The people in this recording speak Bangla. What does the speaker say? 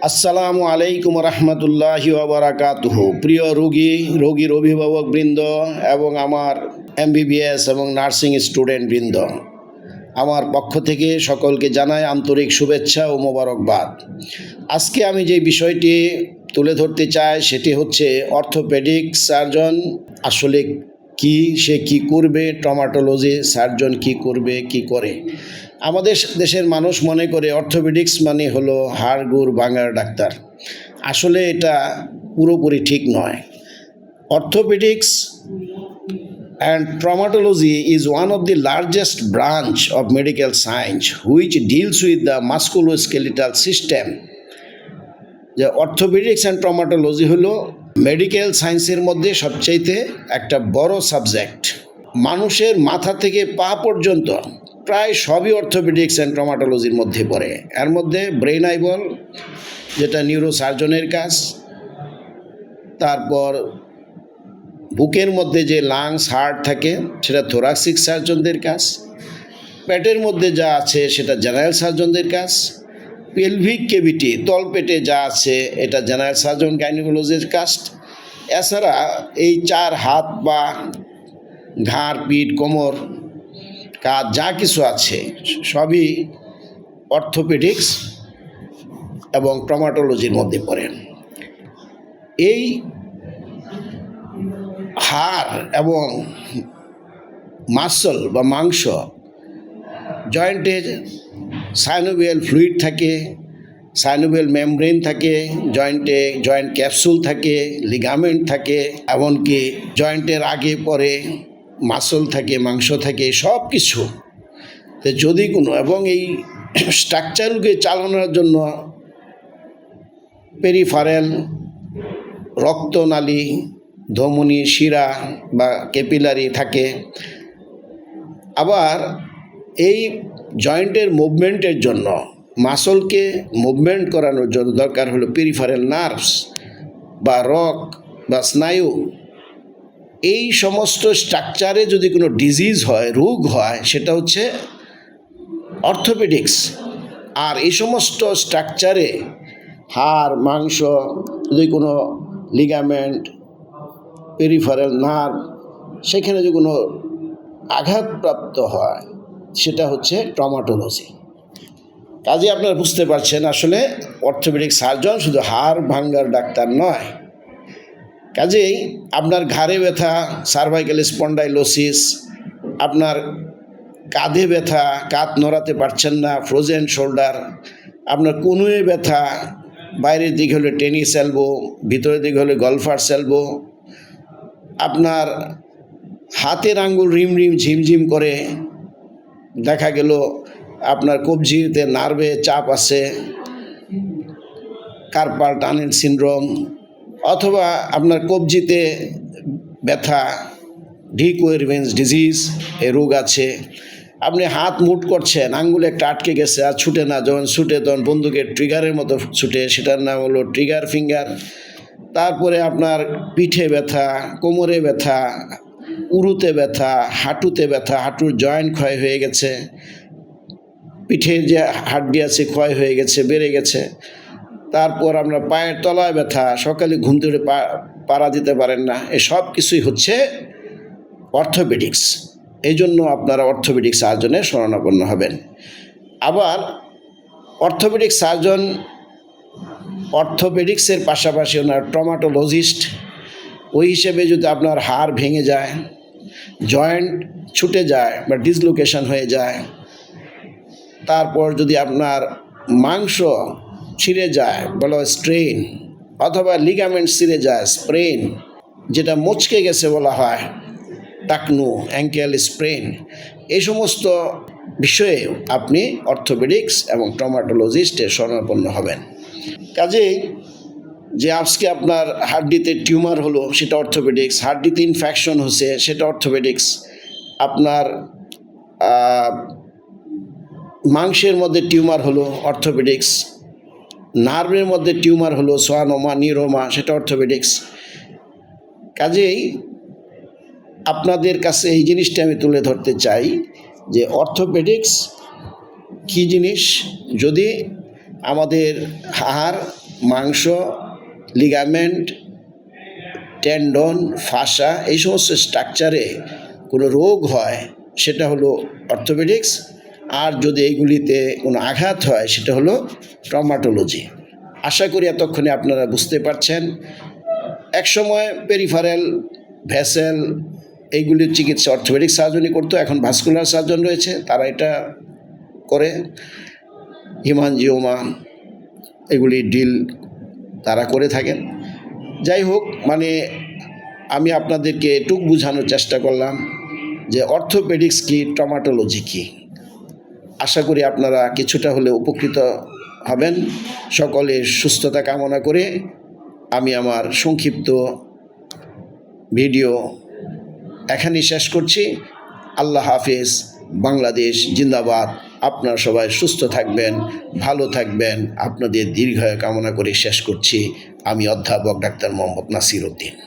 আসসালামু আলাইকুম রহমতুল্লাহি ওয়া বারাকাতুহু। প্রিয় রোগীর অভিভাবকবৃন্দ এবং আমার এমবিবিএস এবং নার্সিং স্টুডেন্টবৃন্দ, আমার পক্ষ থেকে সকলকে জানাই আন্তরিক শুভেচ্ছা ও মোবারকবাদ। আজকে আমি যে বিষয়টি তুলে ধরতে চাই সেটি হচ্ছে অর্থোপেডিক সার্জন আসলে কি, সে কি করবে, ট্রমাটোলজি সার্জন কি করবে, কি করে। আমাদের দেশের মানুষ মনে করে অর্থোপেডিক্স মানে হলো হাড়-গোড় ভাঙার ডাক্তার। আসলে এটা পুরোপুরি ঠিক নয়। Orthopaedics and traumatology is one of the largest branch of medical science which deals with the musculoskeletal system. যে অর্থোপেডিক্স অ্যান্ড ট্রমাটোলজি হলো মেডিকেল সায়েন্সের মধ্যে সবচাইতে একটা বড় সাবজেক্ট। মানুষের মাথা থেকে পা পর্যন্ত প্রায় সবই অর্থোপেডিক্স অ্যান্ড ট্রমাটোলজির মধ্যে পড়ে। এর মধ্যে ব্রেন আইবল, যেটা নিউরোসার্জনের কাজ, তারপর বুকের মধ্যে যে লাংস হার্ট থাকে সেটা থোরাসিক সার্জনদের কাজ, পেটের মধ্যে যা আছে সেটা জেনারেল সার্জনদের কাজ, পেলভিক কেভিটি তলপেটে যা আছে এটা জেনারেল সার্জন গাইনোকোলজির কাজ। এছাড়া এই চার হাত পা, ঘাড়, পিঠ, কোমর, কাঁধ যা কিছু আছে সবই অর্থোপেডিক্স এবং ট্রমাটোলজির মধ্যে পড়ে। এই হাড় এবং মাসল বা মাংস, জয়েন্টে সাইনোভিয়াল ফ্লুইড থাকে, সাইনোভিয়াল মেমব্রেন থাকে, জয়েন্টে জয়েন্ট ক্যাপসুল থাকে, লিগামেন্ট থাকে, এমনকি জয়েন্টের আগে পরে মাসল থাকে, মাংস থাকে, সব কিছু। তো যদি কোনো এবং এই স্ট্রাকচারকে চালানোর জন্য পেরিফারেল রক্তনালী, ধমনী, শিরা বা ক্যাপিলারি থাকে। আবার এই জয়েন্টের মুভমেন্টের জন্য, মাসলকে মুভমেন্ট করানোর জন্য দরকার হলো পেরিফারেল নার্ভস বা রক বা স্নায়ু। এই সমস্ত স্ট্রাকচারে যদি কোনো ডিজিজ হয়, রোগ হয়, সেটা হচ্ছে অর্থোপেডিক্স। আর এই সমস্ত স্ট্রাকচারে হাড়, মাংস, যদি কোনো লিগামেন্ট, পেরিফারেল নার্ভ, সেখানে যদি কোনো আঘাতপ্রাপ্ত হয় সেটা হচ্ছে ট্রমাটোলজি। কাজে আপনারা বুঝতে পারছেন আসলে অর্থোপেডিক সার্জন শুধু হাড় ভাঙ্গার ডাক্তার নয়। কাজেই আপনার ঘাড়ে ব্যথা, সার্ভাইকাল স্পন্ডাইলোসিস, আপনার কাঁধে ব্যথা, কাঁধ নড়াতে পারছেন না, ফ্রোজেন শোল্ডার, আপনার কনুয়ে ব্যথা, বাইরের দিকে হলে টেনিস এলবো, ভিতরের দিকে হলে গলফার্স এলবো, আপনার হাতের আঙ্গুল রিম রিম ঝিমঝিম করে, দেখা গেল আপনার কবজিতে নার্ভে চাপ আছে, কার্পাল টানেল সিনড্রোম, অথবা আপনার কবজিতে ব্যথা, ডিক ওয়েরভেন্স ডিজিজ, এ রোগ আছে। আপনি হাত মুট করছেন, আঙ্গুলে একটা আটকে গেছে আর ছুটে না, যখন ছুটে তখন বন্দুকের ট্রিগারের মতো ছুটে, সেটার নাম হলো ট্রিগার ফিঙ্গার। তারপরে আপনার পিঠে ব্যথা, কোমরে ব্যথা, উরুতে ব্যথা, হাঁটুতে ব্যথা, হাঁটুর জয়েন্ট ক্ষয় হয়ে গেছে, পিঠের যে হাড্ডি আছে ক্ষয় হয়ে গেছে, বেড়ে গেছে। তারপর আপনার পায়ের তলায় ব্যথা, সকালে ঘুম থেকে পাড়া দিতে পারেন না, এসব কিছুই হচ্ছে অর্থোপেডিক্স। এই জন্য আপনারা অর্থোপেডিক সার্জনের শরণাপন্ন হবেন। আবার অর্থোপেডিক সার্জন অর্থোপেডিক্সের পাশাপাশি ওনার ট্রমাটোলজিস্ট। ওই হিসেবে যদি আপনার হাড় ভেঙে যায়, জয়েন্ট ছুটে যায় বা ডিসলোকেশন হয়ে যায়, তারপর যদি আপনার মাংস ছিঁড়ে যায় বলা হয় স্ট্রেন, অথবা লিগামেন্ট ছিঁড়ে যায় স্প্রেন, যেটা মচকে গেছে বলা হয় টাকনু, অ্যাঙ্কেল স্প্রেন, এই সমস্ত বিষয়ে আপনি অর্থোপেডিক্স এবং ট্রমাটোলজিস্টের শরণাপন্ন হবেন। কাজেই যে আজকে আপনার হাড্ডিতে টিউমার হলো সেটা অর্থোপেডিক্স, হাড্ডিতে ইনফেকশন হচ্ছে সেটা অর্থোপেডিক্স, আপনার মাংসের মধ্যে টিউমার হলো অর্থোপেডিক্স, নার্ভের মধ্যে টিউমার হলো সোয়ানোমা, নিউরোমা, সেটা অর্থোপেডিক্স। কাজেই আপনাদের কাছে এই জিনিসটা আমি তুলে ধরতে চাই যে অর্থোপেডিক্স কী জিনিস। যদি আমাদের হাড় মাংস, লিগামেন্ট, টেন্ডন, ফাসা এই সমস্ত স্ট্রাকচারে কোনো রোগ হয় সেটা হলো অর্থোপেডিক্স, আর যদি এইগুলিতে কোনো আঘাত হয় সেটা হলো ট্রমাটোলজি। আশা করি এতক্ষণে আপনারা বুঝতে পারছেন। একসময় পেরিফারেল, ভেসেল এইগুলির চিকিৎসা অর্থোপেডিক সার্জনই করতো, এখন ভাস্কুলার সার্জন রয়েছে, তারা এটা করে। হিমানজিওমা এগুলি ডিল তারা করে থাকেন। যাই হোক, মানে আমি আপনাদেরকে এটুকু বোঝানোর চেষ্টা করলাম যে অর্থোপেডিক্স কি, ট্রমাটোলজি কি। আশা করি আপনারা কিছুটা হলে উপকৃত হবেন। সকলের সুস্থতা কামনা করে আমি আমার সংক্ষিপ্ত ভিডিও এখানেই শেষ করছি। আল্লাহ হাফেজ। বাংলাদেশ জিন্দাবাদ। আপনারা সবাই সুস্থ থাকবেন, ভালো থাকবেন, আপনাদের দীর্ঘায়ু কামনা করে শেষ করছি। আমি অধ্যাপক ডাক্তার মোহাম্মদ নাসির উদ্দিন।